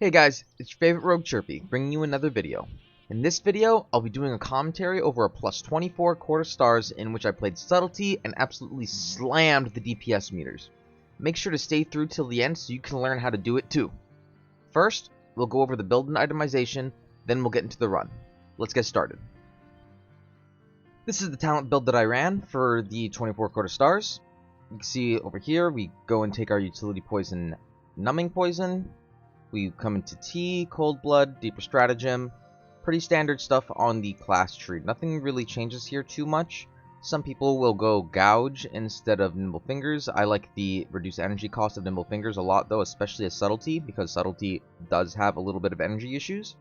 Hey guys, it's your favorite Rogue Chirpy, bringing you another video. In this video, I'll be doing a commentary over a plus 24 quarter stars in which I played Subtlety and absolutely slammed the DPS meters. Make sure to stay through till the end so you can learn how to do it too. First, we'll go over the build and itemization, then we'll get into the run. Let's get started. This is the talent build that I ran for the 24 quarter stars. You can see over here, we go and take our utility poison, numbing poison. We come into T, Cold Blood, Deeper Stratagem. Pretty standard stuff on the class tree. Nothing really changes here too much. Some people will go Gouge instead of Nimble Fingers. I like the reduced energy cost of Nimble Fingers a lot though, especially as Subtlety, because Subtlety does have a little bit of energy issues.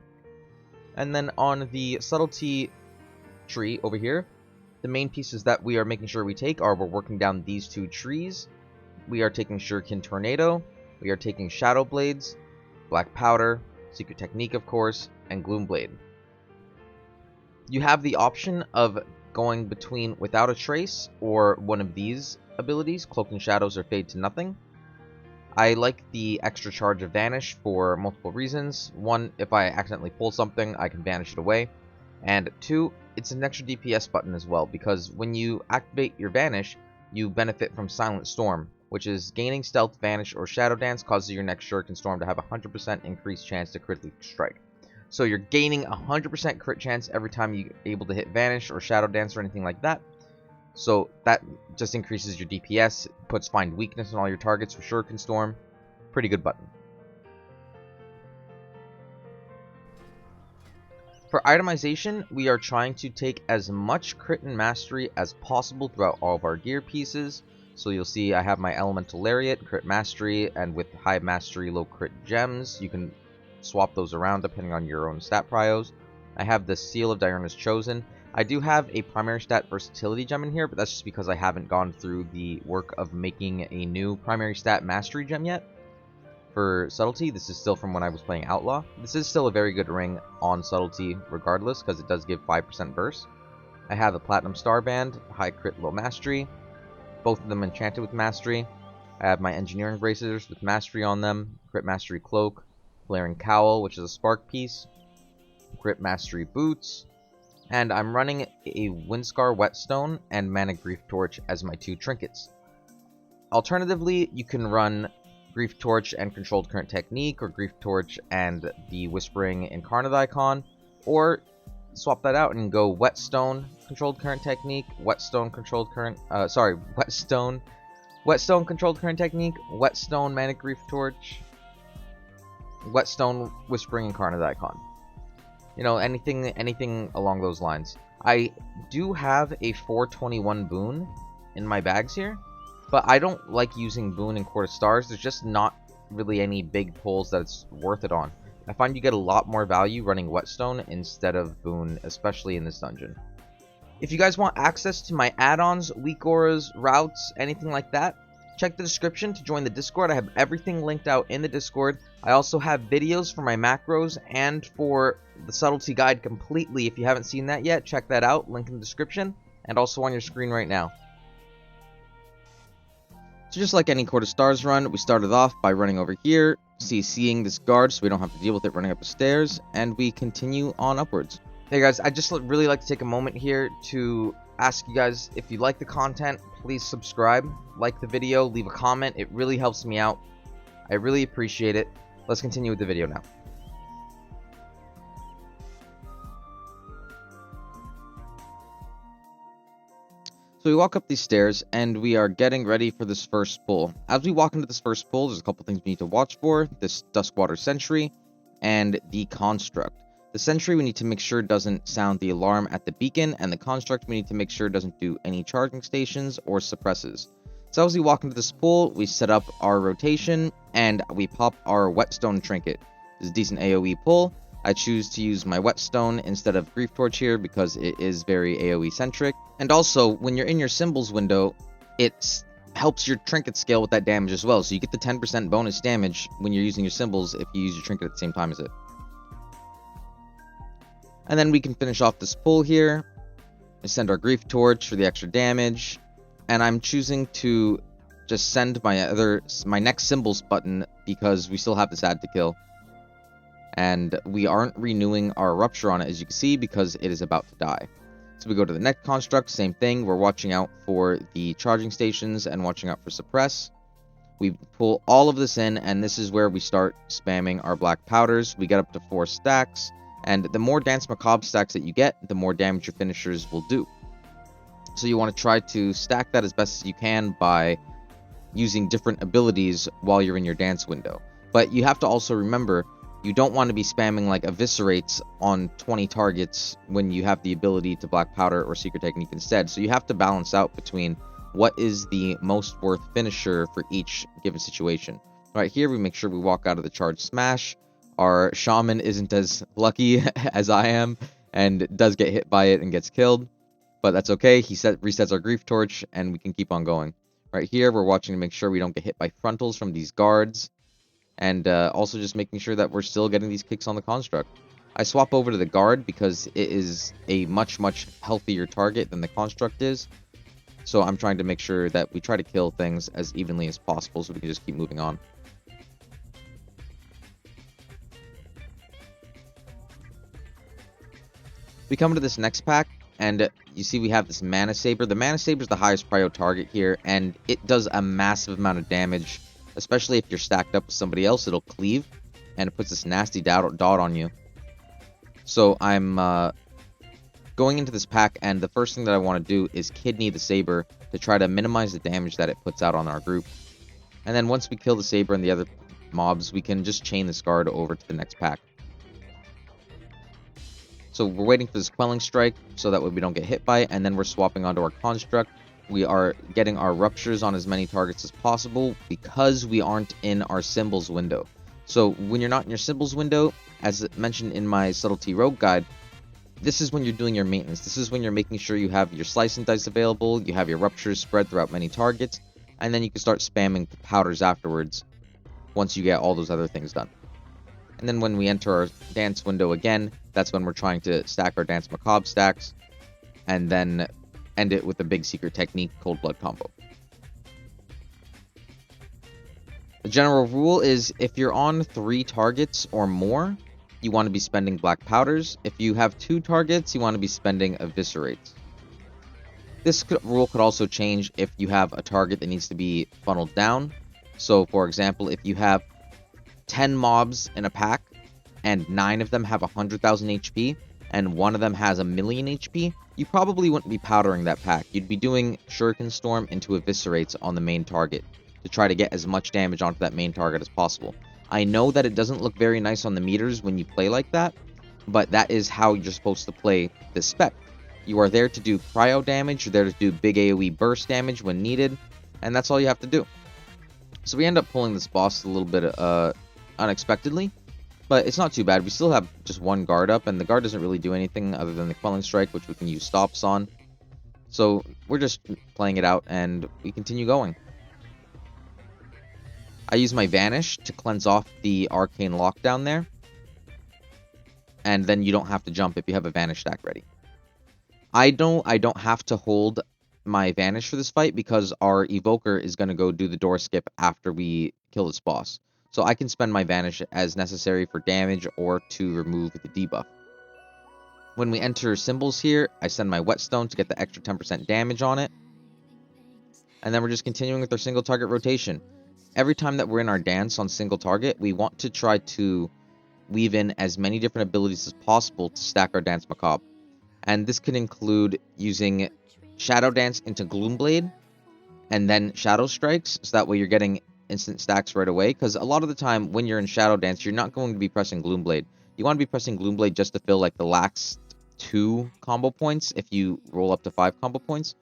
And then on the Subtlety tree over here, the main pieces that we are making sure we take are we're working down these two trees. We are taking Shuriken Tornado. We are taking Shadow Blades, Black Powder, Secret Technique of course, and Gloom Blade. You have the option of going between Without a Trace or one of these abilities, Cloaking Shadows or Fade to Nothing. I like the extra charge of Vanish for multiple reasons. One, if I accidentally pull something, I can vanish it away. And two, it's an extra DPS button as well, because when you activate your Vanish, you benefit from Silent Storm, which is gaining Stealth, Vanish, or Shadow Dance causes your next Shuriken Storm to have a 100% increased chance to critically strike. So you're gaining a 100% crit chance every time you're able to hit Vanish or Shadow Dance or anything like that. So that just increases your DPS, puts Find Weakness on all your targets for Shuriken Storm. Pretty good button. For itemization, we are trying to take as much crit and mastery as possible throughout all of our gear pieces. So you'll see I have my Elemental Lariat, crit mastery, and with high mastery, low crit gems. You can swap those around depending on your own stat prios. I have the Seal of Diurna's Chosen. I do have a primary stat versatility gem in here, but that's just because I haven't gone through the work of making a new primary stat mastery gem yet. For Subtlety, this is still from when I was playing Outlaw. This is still a very good ring on Subtlety regardless, because it does give 5% burst. I have a Platinum Starband, high crit, low mastery. Both of them enchanted with mastery. I have my Engineering Bracers with mastery on them, crit mastery cloak, Flaring Cowl, which is a spark piece, crit mastery boots, and I'm running a Windscar Whetstone and Mana Grief Torch as my two trinkets. Alternatively, you can run Grief Torch and Controlled Current Technique, or Grief Torch and the Whispering Incarnate Icon, or swap that out and go Whetstone Controlled Current Technique, Whetstone Controlled Current, Whetstone Controlled Current Technique, Whetstone Mana Grief Torch, Whetstone Whispering Incarnate Icon. You know, anything along those lines. I do have a 421 boon in my bags here, but I don't like using boon in quarter stars. There's just not really any big pulls that it's worth it on. I find you get a lot more value running Whetstone instead of boon, especially in this dungeon. If you guys want access to my add-ons, weak auras, routes, anything like that, check the description to join the Discord. I have everything linked out in the Discord. I also have videos for my macros and for the Subtlety guide completely. If you haven't seen that yet, check that out. Link in the description and also on your screen right now. So just like any quarter stars run, we started off by running over here, CCing this guard so we don't have to deal with it running up the stairs, and we continue on upwards. Hey guys, I just really like to take a moment here to ask you guys, if you like the content, please subscribe, like the video, leave a comment. It really helps me out. I really appreciate it. Let's continue with the video now. So we walk up these stairs, and we are getting ready for this first pull. As we walk into this first pull, there's a couple things we need to watch for. This Duskwater Sentry, and the Construct. The Sentry we need to make sure doesn't sound the alarm at the beacon, and the Construct we need to make sure doesn't do any charging stations or suppresses. So as we walk into this pull, we set up our rotation, and we pop our Whetstone Trinket. This is a decent AoE pull. I choose to use my Whetstone instead of Grief Torch here because it is very AoE centric. And also, when you're in your symbols window, it helps your trinket scale with that damage as well. So you get the 10% bonus damage when you're using your symbols if you use your trinket at the same time as it. And then we can finish off this pull here. I send our Grief Torch for the extra damage. And I'm choosing to just send my next symbols button because we still have this add to kill. and we aren't renewing our Rupture on it, as you can see, because it is about to die. So we go to the next construct, same thing. We're watching out for the charging stations and watching out for suppress. We pull all of this in, and this is where we start spamming our black powders. We get up to 4 stacks, and the more Dance Macabre stacks that you get, the more damage your finishers will do. So you want to try to stack that as best as you can by using different abilities while you're in your dance window. But you have to also remember, you don't want to be spamming like Eviscerates on 20 targets when you have the ability to Black Powder or Secret Technique instead. So you have to balance out between what is the most worth finisher for each given situation. Right here, we make sure we walk out of the Charge Smash. Our Shaman isn't as lucky as I am, and does get hit by it and gets killed. But that's okay, he resets our Grief Torch, and we can keep on going. Right here, we're watching to make sure we don't get hit by frontals from these guards. And also just making sure that we're still getting these kicks on the construct. I swap over to the guard because it is a much healthier target than the construct is. So I'm trying to make sure that we try to kill things as evenly as possible so we can just keep moving on. We come to this next pack, and you see we have this Mana Saber. The Mana Saber is the highest prio target here, and it does a massive amount of damage. Especially if you're stacked up with somebody else, it'll cleave, and it puts this nasty dot on you. So I'm going into this pack, and the first thing that I want to do is Kidney the Saber to try to minimize the damage that it puts out on our group. And then once we kill the Saber and the other mobs, we can just chain this guard over to the next pack. So we're waiting for this Quelling Strike so that way we don't get hit by it, and then we're swapping onto our Construct. We are getting our Ruptures on as many targets as possible because we aren't in our Symbols window. So when you're not in your Symbols window, as mentioned in my Subtlety Rogue Guide, this is when you're doing your maintenance. This is when you're making sure you have your Slice and Dice available, you have your Ruptures spread throughout many targets, and then you can start spamming the powders afterwards once you get all those other things done. And then when we enter our Dance window again, that's when we're trying to stack our Dance Macabre stacks, and then end it with a big Secret Technique Cold Blood combo. The general rule is if you're on 3 targets or more, you want to be spending Black Powders. If you have 2 targets, you want to be spending Eviscerates. This rule could also change if you have a target that needs to be funneled down. So, for example, if you have 10 mobs in a pack, and 9 of them have 100,000 HP, and 1 of them has 1,000,000 HP, you probably wouldn't be powdering that pack. You'd be doing Shuriken Storm into Eviscerates on the main target to try to get as much damage onto that main target as possible. I know that it doesn't look very nice on the meters when you play like that, but that is how you're supposed to play this spec. You are there to do cryo damage, you're there to do big AoE burst damage when needed, and that's all you have to do. So we end up pulling this boss a little bit unexpectedly, but it's not too bad. We still have just 1 guard up, and the guard doesn't really do anything other than the Quelling Strike, which we can use stops on. So we're just playing it out, and we continue going. I use my Vanish to cleanse off the Arcane Lockdown there, and then you don't have to jump if you have a Vanish stack ready. I don't have to hold my Vanish for this fight because our Evoker is going to go do the door skip after we kill this boss. So I can spend my Vanish as necessary for damage or to remove the debuff. When we enter Symbols here, I send my Whetstone to get the extra 10% damage on it. And then we're just continuing with our single target rotation. Every time that we're in our dance on single target, we want to try to weave in as many different abilities as possible to stack our Dance Macabre. And this can include using Shadow Dance into Gloomblade, and then Shadow Strikes, so that way you're getting instant stacks right away, because a lot of the time when you're in Shadow Dance, you're not going to be pressing Gloomblade. You want to be pressing Gloomblade just to fill like the last 2 combo points if you roll up to 5 combo points,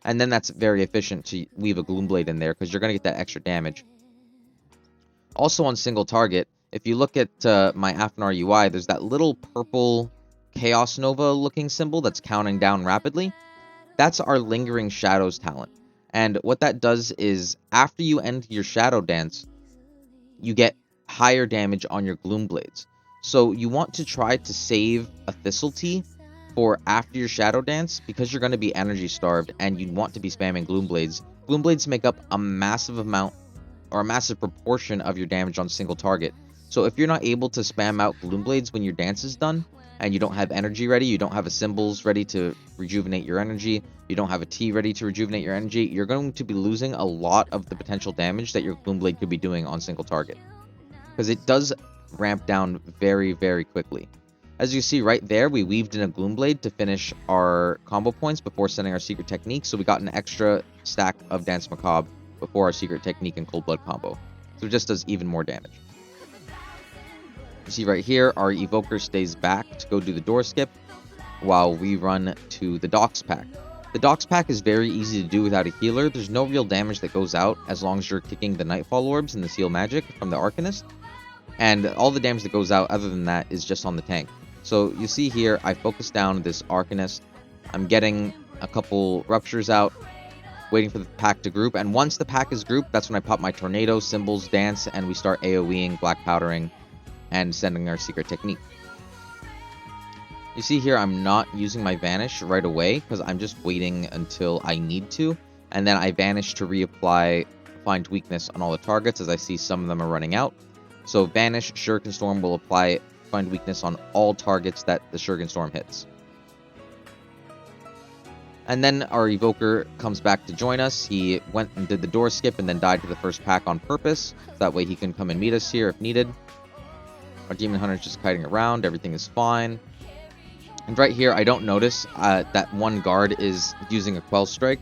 and then that's very efficient to weave a Gloomblade in there because you're going to get that extra damage. Also on single target, if you look at my Afnar UI, there's that little purple Chaos Nova looking symbol that's counting down rapidly. That's our Lingering Shadows talent. And what that does is, after you end your Shadow Dance, you get higher damage on your Gloomblades. So you want to try to save a Thistletea for after your Shadow Dance, because you're going to be energy starved and you want to be spamming Gloomblades. Gloomblades make up a massive amount, or a massive proportion of your damage on single target. So if you're not able to spam out Gloom Blades when your dance is done, and you don't have energy ready, you don't have a symbols ready to rejuvenate your energy, you don't have a T ready to rejuvenate your energy, you're going to be losing a lot of the potential damage that your Gloom Blade could be doing on single target. Because it does ramp down very, very quickly. As you see right there, we weaved in a Gloom Blade to finish our combo points before sending our secret technique, so we got an extra stack of Dance Macabre before our secret technique and Cold Blood combo. So it just does even more damage. You see right here, our Evoker stays back to go do the door skip, while we run to the Docks pack. The Docks pack is very easy to do without a healer. There's no real damage that goes out as long as you're kicking the Nightfall Orbs and the Seal Magic from the Arcanist. And all the damage that goes out other than that is just on the tank. So you see here, I focus down this Arcanist. I'm getting a couple Ruptures out, waiting for the pack to group. And once the pack is grouped, that's when I pop my Tornado, Symbols, Dance, and we start AoEing, Black Powdering, and sending our secret technique. You see here, I'm not using my Vanish right away because I'm just waiting until I need to. And then I Vanish to reapply Find Weakness on all the targets as I see some of them are running out. So Vanish, Shuriken Storm will apply Find Weakness on all targets that the Shuriken Storm hits. And then our Evoker comes back to join us. He went and did the door skip and then died to the first pack on purpose. That way he can come and meet us here if needed. Our Demon Hunter's just kiting around. Everything is fine. And right here, I don't notice that one guard is using a Quell Strike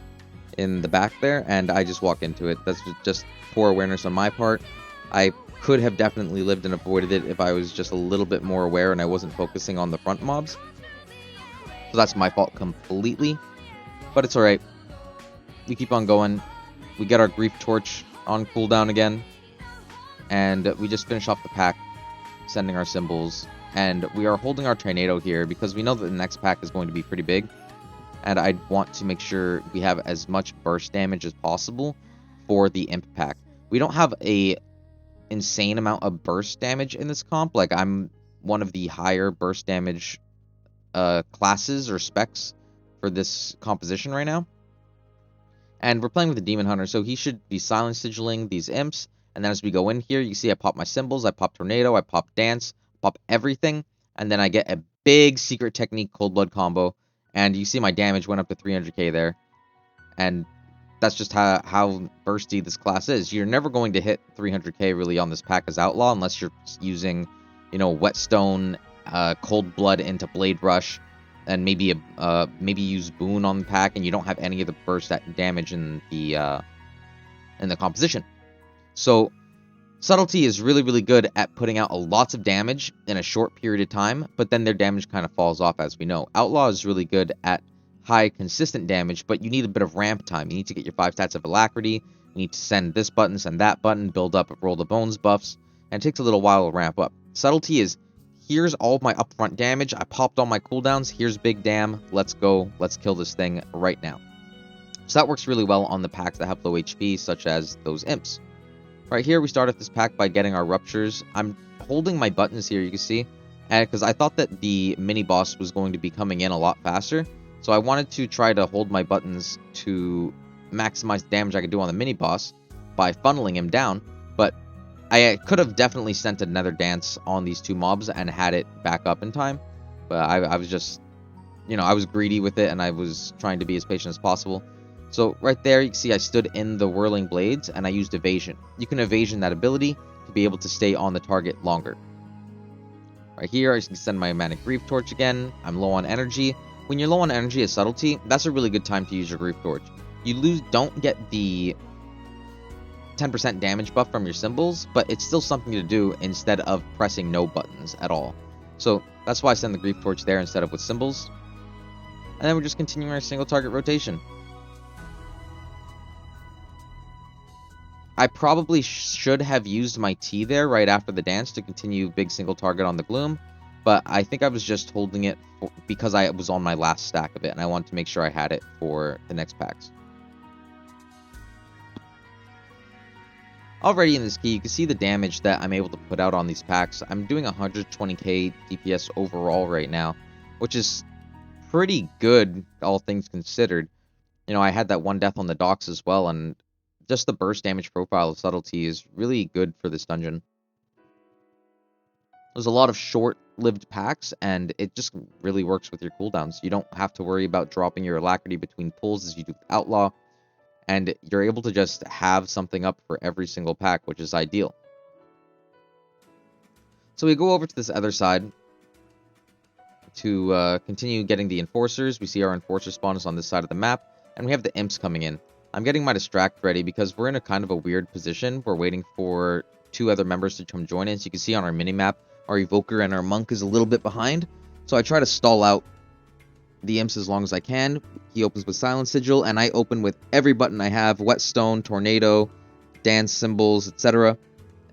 in the back there, and I just walk into it. That's just poor awareness on my part. I could have definitely lived and avoided it if I was just a little bit more aware and I wasn't focusing on the front mobs. So that's my fault completely. But it's alright. We keep on going. We get our Grief Torch on cooldown again. And we just finish off the pack, sending our symbols. And we are holding our Tornado here because we know that the next pack is going to be pretty big. And I want to make sure we have as much burst damage as possible for the Imp pack. We don't have a insane amount of burst damage in this comp. Like, I'm one of the higher burst damage classes or specs for this composition right now. And we're playing with the Demon Hunter, so he should be silent sigilling these imps. And then as we go in here, you see I pop my symbols, I pop Tornado, I pop Dance, pop everything, and then I get a big secret technique Cold Blood combo. And you see my damage went up to 300k there. And that's just how bursty this class is. You're never going to hit 300k really on this pack as Outlaw unless you're using, you know, Whetstone, Cold Blood into Blade Rush, and maybe use Boon on the pack, and you don't have any of the burst damage in the composition. So Subtlety is really, really good at putting out lots of damage in a short period of time, but then their damage kind of falls off, as we know. Outlaw is really good at high, consistent damage, but you need a bit of ramp time. You need to get your 5 stats of Alacrity, you need to send this button, send that button, build up Roll the Bones buffs, and it takes a little while to ramp up. Subtlety is, here's all of my upfront damage, I popped all my cooldowns, here's big dam, let's go, let's kill this thing right now. So that works really well on the packs that have low HP, such as those imps. Right here, we start off this pack by getting our Ruptures. I'm holding my buttons here, you can see, because I thought that the mini-boss was going to be coming in a lot faster. So I wanted to try to hold my buttons to maximize the damage I could do on the mini-boss by funneling him down. But I could have definitely sent another dance on these two mobs and had it back up in time. But I was just, you know, I was greedy with it and I was trying to be as patient as possible. So right there, you can see I stood in the Whirling Blades and I used Evasion. You can Evasion that ability to be able to stay on the target longer. Right here, I can send my Manic Grief Torch again. I'm low on energy. When you're low on energy as Subtlety, that's a really good time to use your Grief Torch. You don't get the 10% damage buff from your symbols, but it's still something to do instead of pressing no buttons at all. So that's why I send the Grief Torch there instead of with symbols. And then we're just continuing our single target rotation. I probably should have used my T there right after the dance to continue big single target on the Gloom, but I think I was just holding it because I was on my last stack of it, and I wanted to make sure I had it for the next packs. Already in this key, you can see the damage that I'm able to put out on these packs. I'm doing 120k DPS overall right now, which is pretty good, all things considered. You know, I had that one death on the docks as well, and just the burst damage profile of Subtlety is really good for this dungeon. There's a lot of short-lived packs, and it just really works with your cooldowns. You don't have to worry about dropping your alacrity between pulls as you do with Outlaw, and you're able to just have something up for every single pack, which is ideal. So we go over to this other side to continue getting the Enforcers. We see our Enforcer spawn is on this side of the map, and we have the Imps coming in. I'm getting my Distract ready because we're in a kind of a weird position. We're waiting for 2 other members to come join us. You can see on our minimap, our Evoker and our Monk is a little bit behind. So I try to stall out the Imps as long as I can. He opens with Silent Sigil, and I open with every button I have. Whetstone, Tornado, Dance Symbols, etc.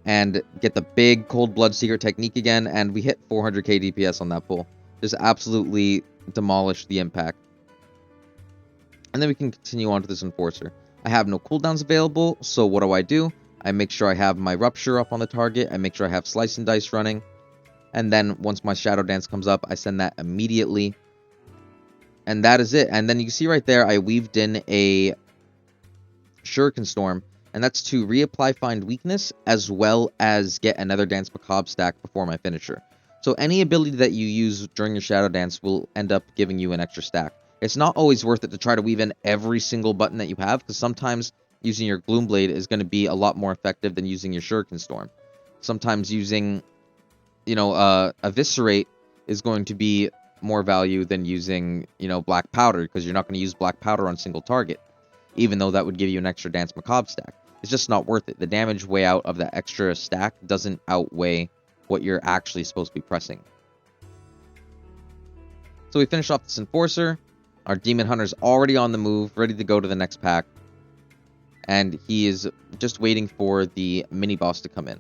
And get the big Cold Blood Secret Technique again, and we hit 400k DPS on that pull. Just absolutely demolish the impact. And then we can continue on to this Enforcer. I have no cooldowns available, so what do? I make sure I have my Rupture up on the target. I make sure I have Slice and Dice running. And then once my Shadow Dance comes up, I send that immediately. And that is it. And then you can see right there, I weaved in a Shuriken Storm. And that's to reapply Find Weakness, as well as get another Dance Macabre stack before my finisher. So any ability that you use during your Shadow Dance will end up giving you an extra stack. It's not always worth it to try to weave in every single button that you have, because sometimes using your Gloomblade is going to be a lot more effective than using your Shuriken Storm. Sometimes using, Eviscerate is going to be more value than using, Black Powder, because you're not going to use Black Powder on single target, even though that would give you an extra Dance Macabre stack. It's just not worth it. The damage way out of that extra stack doesn't outweigh what you're actually supposed to be pressing. So we finish off this Enforcer. Our Demon Hunter's already on the move, ready to go to the next pack. And he is just waiting for the mini-boss to come in.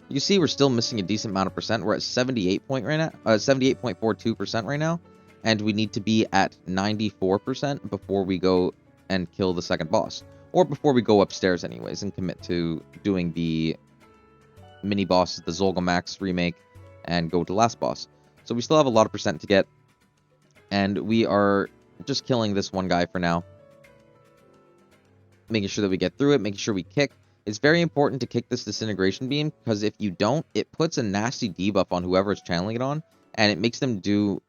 You see we're still missing a decent amount of percent. We're at 78.42% right now. And we need to be at 94% before we go and kill the second boss. Or before we go upstairs anyways and commit to doing the mini-boss, the Zolgamax remake, and go to the last boss. So we still have a lot of percent to get. And we are just killing this one guy for now. Making sure that we get through it, making sure we kick. It's very important to kick this Disintegration Beam, because if you don't, it puts a nasty debuff on whoever is channeling it on, and it makes them do,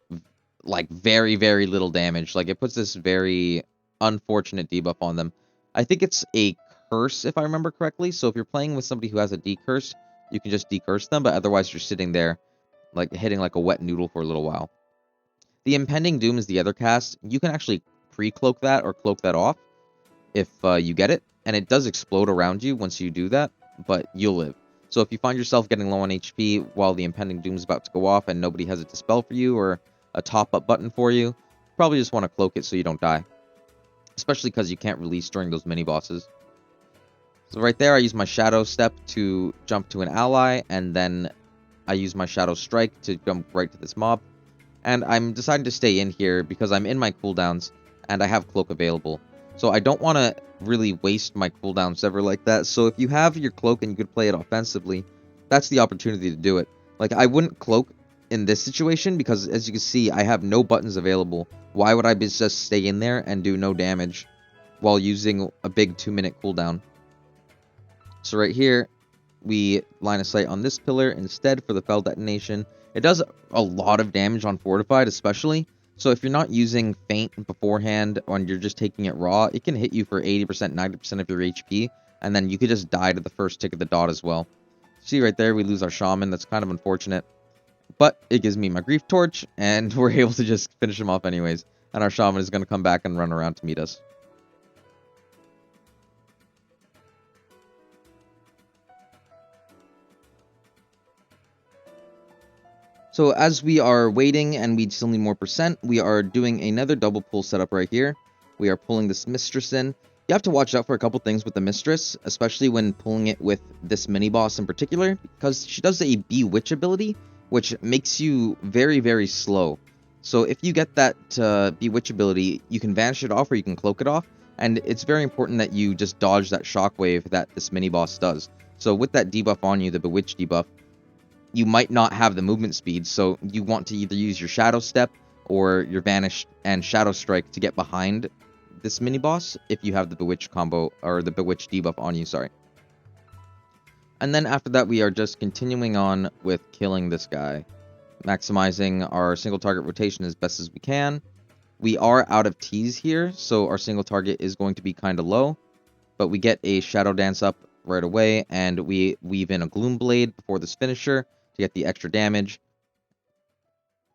like, very, very little damage. Like, it puts this very unfortunate debuff on them. I think it's a curse, if I remember correctly, so if you're playing with somebody who has a decurse, you can just decurse them, but otherwise you're sitting there, like, hitting like a wet noodle for a little while. The Impending Doom is the other cast. You can actually pre-cloak that or cloak that off if you get it, and it does explode around you once you do that, but you'll live. So if you find yourself getting low on HP while the Impending Doom is about to go off and nobody has a Dispel for you or a top-up button for you, you probably just want to cloak it so you don't die. Especially because you can't release during those mini-bosses. So right there, I use my Shadow Step to jump to an ally, and then I use my Shadow Strike to jump right to this mob. And I'm deciding to stay in here because I'm in my cooldowns, and I have Cloak available. So I don't want to really waste my cooldowns ever like that. So if you have your Cloak and you could play it offensively, that's the opportunity to do it. Like, I wouldn't Cloak in this situation because, as you can see, I have no buttons available. Why would I just stay in there and do no damage while using a big 2-minute cooldown? So right here, we line of sight on this pillar instead for the Fell Detonation. It does a lot of damage on Fortified, especially. So if you're not using Feint beforehand and you're just taking it raw, it can hit you for 80%, 90% of your HP, and then you could just die to the first tick of the dot as well. See right there, we lose our Shaman. That's kind of unfortunate. But it gives me my Grief Torch, and we're able to just finish him off anyways. And our Shaman is going to come back and run around to meet us. So as we are waiting and we still need more percent, we are doing another double pull setup right here. We are pulling this Mistress in. You have to watch out for a couple things with the Mistress, especially when pulling it with this mini-boss in particular, because she does a Bewitch ability, which makes you very, very slow. So if you get that Bewitch ability, you can vanish it off or you can cloak it off, and it's very important that you just dodge that shockwave that this mini-boss does. So with that debuff on you, the Bewitch debuff, you might not have the movement speed, so you want to either use your Shadow Step or your Vanish and Shadow Strike to get behind this mini-boss if you have the Bewitch combo, or the Bewitch debuff on you, sorry. And then after that, we are just continuing on with killing this guy, maximizing our single target rotation as best as we can. We are out of T's here, so our single target is going to be kind of low, but we get a Shadow Dance up right away, and we weave in a Gloom Blade before this finisher to get the extra damage.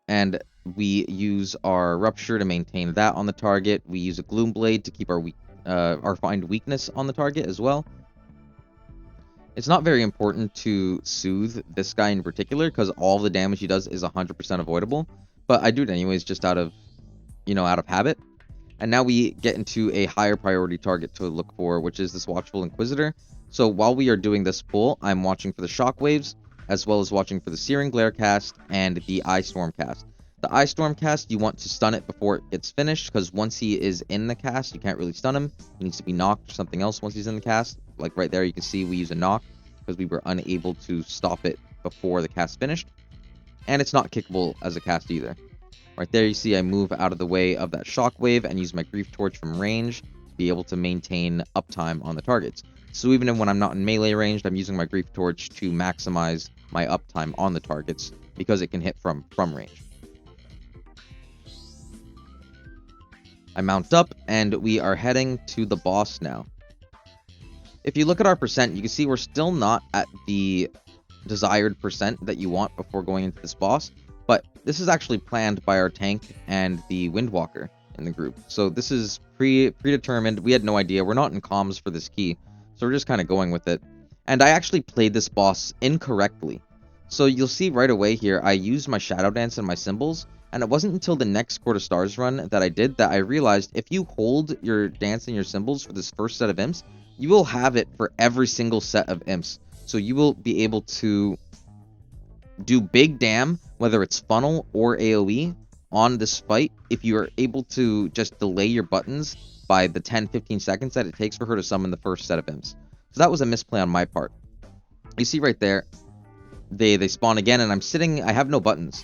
And we use our Rupture to maintain that on the target. We use a Gloom Blade to keep our Find Weakness on the target as well. It's not very important to soothe this guy in particular, because all the damage he does is 100% avoidable. But I do it anyways, just out of habit. And now we get into a higher priority target to look for, which is this Watchful Inquisitor. So while we are doing this pull, I'm watching for the Shockwaves, as well as watching for the Searing Glare cast and the Ice Storm cast. The Ice Storm cast, you want to stun it before it gets finished, because once he is in the cast, you can't really stun him. He needs to be knocked or something else once he's in the cast. Like right there, you can see we use a knock, because we were unable to stop it before the cast finished. And it's not kickable as a cast either. Right there, you see I move out of the way of that Shockwave and use my Grief Torch from range to be able to maintain uptime on the targets. So even when I'm not in melee range, I'm using my Grief Torch to maximize my uptime on the targets, because it can hit from range. I mount up, and we are heading to the boss now. If you look at our percent, you can see we're still not at the desired percent that you want before going into this boss. But this is actually planned by our tank and the Windwalker in the group. So this is predetermined. We had no idea. We're not in comms for this key, so we're just kind of going with it. And I actually played this boss incorrectly. So you'll see right away here, I used my Shadow Dance and my symbols, and it wasn't until the next Court of Stars run that I realized if you hold your dance and your symbols for this first set of imps, you will have it for every single set of imps. So you will be able to do big damn, whether it's funnel or AoE, on this fight if you are able to just delay your buttons by the 10-15 seconds that it takes for her to summon the first set of imps. So that was a misplay on my part. You see right there, they spawn again, and I have no buttons.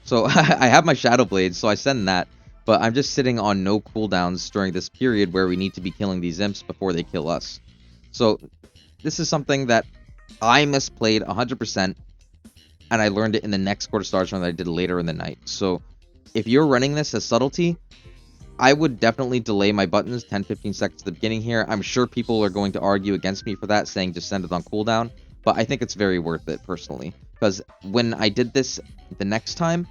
So I have my Shadow Blade, so I send that, but I'm just sitting on no cooldowns during this period where we need to be killing these imps before they kill us. So this is something that I misplayed 100%, and I learned it in the next Court of Stars run that I did later in the night. So if you're running this as Subtlety, I would definitely delay my buttons 10-15 seconds at the beginning here. I'm sure people are going to argue against me for that, saying just send it on cooldown, but I think it's very worth it personally, because when I did this the next time,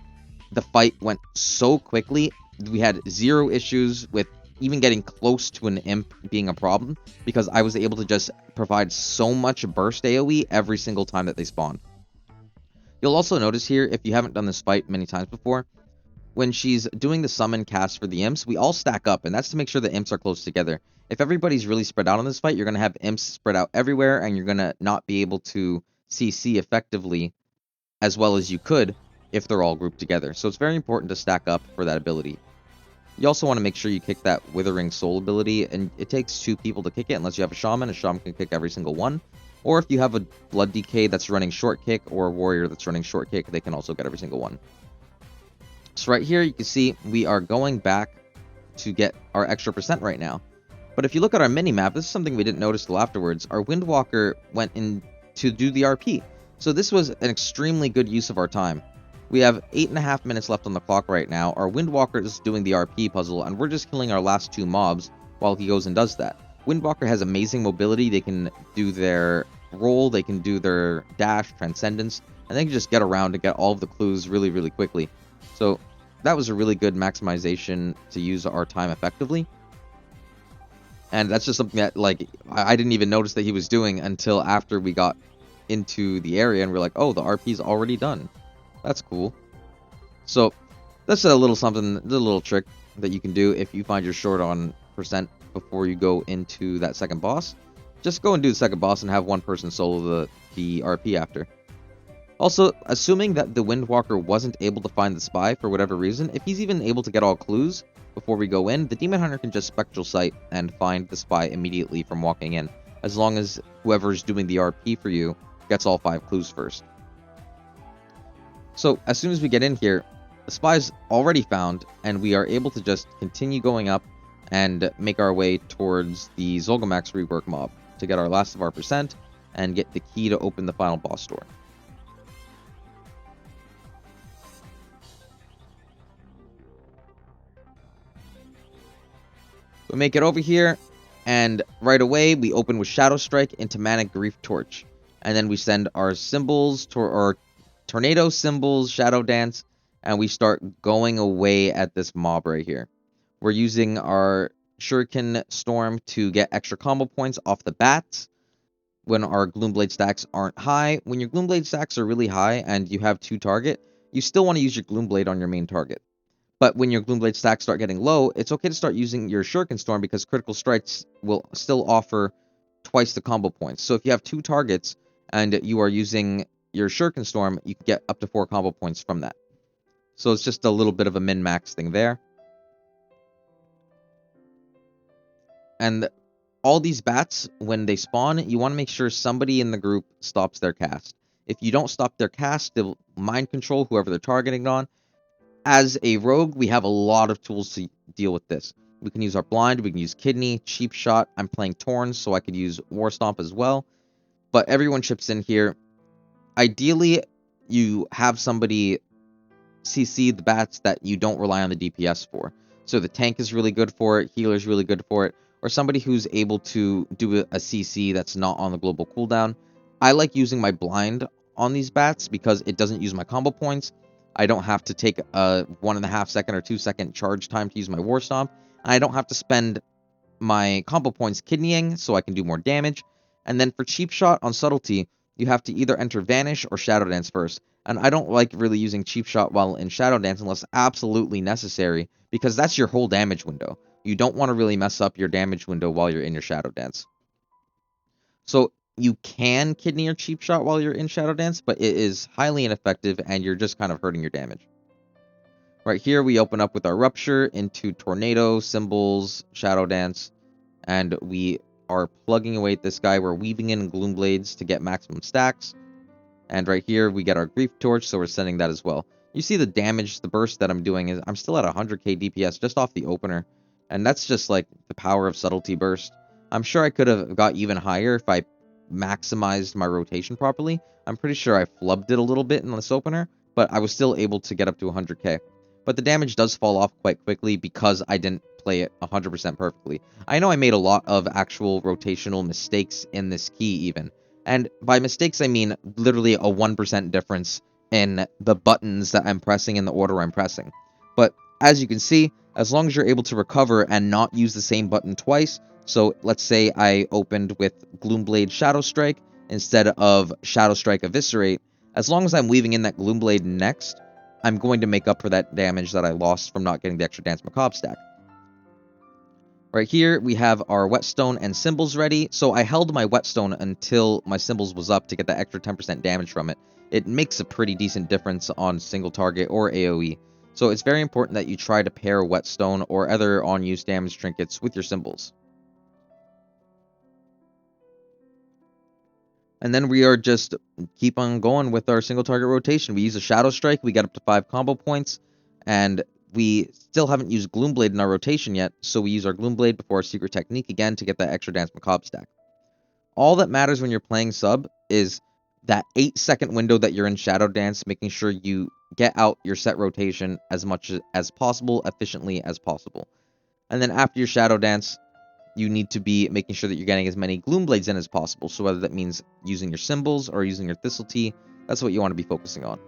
the fight went so quickly. We had zero issues with even getting close to an imp being a problem, because I was able to just provide so much burst AoE every single time that they spawn. You'll also notice here, if you haven't done this fight many times before, when she's doing the summon cast for the imps, we all stack up, and that's to make sure the imps are close together. If everybody's really spread out on this fight, you're going to have imps spread out everywhere, and you're going to not be able to CC effectively as well as you could if they're all grouped together. So it's very important to stack up for that ability. You also want to make sure you kick that Withering Soul ability, and it takes 2 people to kick it unless you have a shaman. A shaman can kick every single one. Or if you have a Blood DK that's running short kick, or a warrior that's running short kick, they can also get every single one. So right here, you can see we are going back to get our extra percent right now. But if you look at our mini-map, this is something we didn't notice till afterwards. Our Windwalker went in to do the RP. So this was an extremely good use of our time. We have 8.5 minutes left on the clock right now. Our Windwalker is doing the RP puzzle, and we're just killing our last 2 mobs while he goes and does that. Windwalker has amazing mobility. They can do their roll, they can do their dash, transcendence, and they can just get around and get all of the clues really, really quickly. So that was a really good maximization to use our time effectively. And that's just something that, like, I didn't even notice that he was doing until after we got into the area, and we're like, oh, the RP's already done. That's cool. So that's a little something, a little trick that you can do if you find you're short on percent before you go into that second boss. Just go and do the second boss and have one person solo the RP after. Also, assuming that the Windwalker wasn't able to find the spy for whatever reason, if he's even able to get all clues before we go in, the Demon Hunter can just Spectral Sight and find the spy immediately from walking in, as long as whoever's doing the RP for you gets all 5 clues first. So, as soon as we get in here, the spy's already found, and we are able to just continue going up and make our way towards the Zul'Gamax rework mob to get our last of our percent and get the key to open the final boss door. We make it over here, and right away we open with Shadow Strike into Manic Grief Torch. And then we send our symbols to our tornado symbols, Shadow Dance, and we start going away at this mob right here. We're using our Shuriken Storm to get extra combo points off the bats when our Gloomblade stacks aren't high. When your Gloomblade stacks are really high and you have 2 target, you still want to use your Gloomblade on your main target. But when your Gloomblade stacks start getting low, it's okay to start using your Shuriken Storm because critical strikes will still offer twice the combo points. So if you have 2 targets and you are using your Shuriken Storm, you can get up to 4 combo points from that. So it's just a little bit of a min-max thing there. And all these bats, when they spawn, you want to make sure somebody in the group stops their cast. If you don't stop their cast, they'll mind control whoever they're targeting on. As a rogue, we have a lot of tools to deal with this. We can use our blind, we can use kidney, cheap shot. I'm playing Torn, so I could use War Stomp as well. But everyone chips in here. Ideally, you have somebody CC the bats that you don't rely on the DPS for. So the tank is really good for it, healer is really good for it, or somebody who's able to do a CC that's not on the global cooldown. I like using my blind on these bats because it doesn't use my combo points. I don't have to take a 1.5 second or 2 second charge time to use my War Stomp. I don't have to spend my combo points kidneying so I can do more damage. And then for Cheap Shot on Subtlety, you have to either enter Vanish or Shadow Dance first. And I don't like really using Cheap Shot while in Shadow Dance unless absolutely necessary, because that's your whole damage window. You don't want to really mess up your damage window while you're in your Shadow Dance. So you can kidney or cheap shot while you're in Shadow Dance, but it is highly ineffective and you're just kind of hurting your damage. Right here, we open up with our Rupture into Tornado, Symbols, Shadow Dance, and we are plugging away at this guy. We're weaving in Gloomblades to get maximum stacks. And right here, we get our Grief Torch, so we're sending that as well. You see the damage, the burst that I'm doing is I'm still at 100k DPS just off the opener. And that's just like the power of Subtlety Burst. I'm sure I could have got even higher if I maximized my rotation properly. I'm pretty sure I flubbed it a little bit in this opener, but I was still able to get up to 100k. But the damage does fall off quite quickly because I didn't play it 100% perfectly. I know I made a lot of actual rotational mistakes in this key even. And by mistakes, I mean literally a 1% difference in the buttons that I'm pressing in the order I'm pressing. But as you can see, as long as you're able to recover and not use the same button twice, so let's say I opened with Gloomblade Shadow Strike instead of Shadow Strike Eviscerate, as long as I'm weaving in that Gloomblade next, I'm going to make up for that damage that I lost from not getting the extra Dance Macabre stack. Right here, we have our Whetstone and Symbols ready, so I held my Whetstone until my Symbols was up to get that extra 10% damage from it. It makes a pretty decent difference on single target or AoE, so it's very important that you try to pair Whetstone or other on-use damage trinkets with your Symbols. And then we are just keep on going with our single target rotation. We use a Shadow Strike, we get up to 5 combo points, and we still haven't used Gloomblade in our rotation yet, so we use our Gloomblade before our Secret Technique again to get that extra Dance Macabre stack. All that matters when you're playing sub is that 8-second window that you're in Shadow Dance, making sure you get out your set rotation as much as possible, efficiently as possible. And then after your Shadow Dance, you need to be making sure that you're getting as many Gloomblades in as possible. So whether that means using your Symbols or using your Thistletea, that's what you want to be focusing on.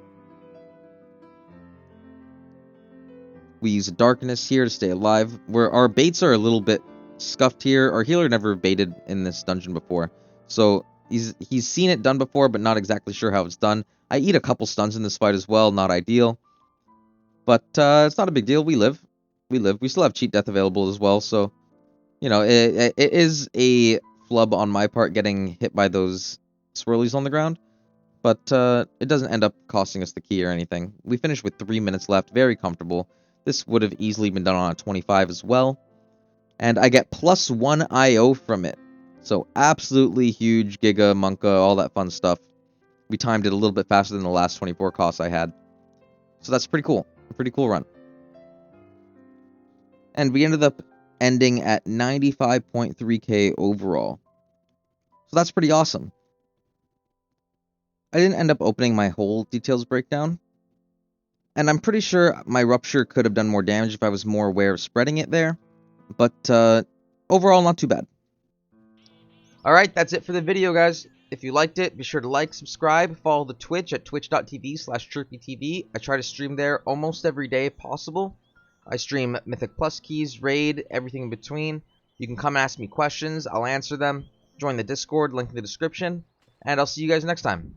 We use a Darkness here to stay alive. Where our baits are a little bit scuffed here. Our healer never baited in this dungeon before, so he's seen it done before, but not exactly sure how it's done. I eat a couple stuns in this fight as well, not ideal, but it's not a big deal. We live. We still have cheat death available as well, so you know it is a flub on my part getting hit by those swirlies on the ground, but it doesn't end up costing us the key or anything. We finished with 3 minutes left, very comfortable. This would have easily been done on a 25 as well. And I get +1 IO from it. So absolutely huge, Giga, Monka, all that fun stuff. We timed it a little bit faster than the last 24 costs I had. So that's pretty cool. A pretty cool run. And we ended up ending at 95.3k overall. So that's pretty awesome. I didn't end up opening my whole details breakdown. And I'm pretty sure my Rupture could have done more damage if I was more aware of spreading it there. But overall, not too bad. Alright, that's it for the video, guys. If you liked it, be sure to like, subscribe, follow the Twitch at twitch.tv/chirpytv. I try to stream there almost every day if possible. I stream Mythic Plus keys, raid, everything in between. You can come ask me questions, I'll answer them. Join the Discord, link in the description. And I'll see you guys next time.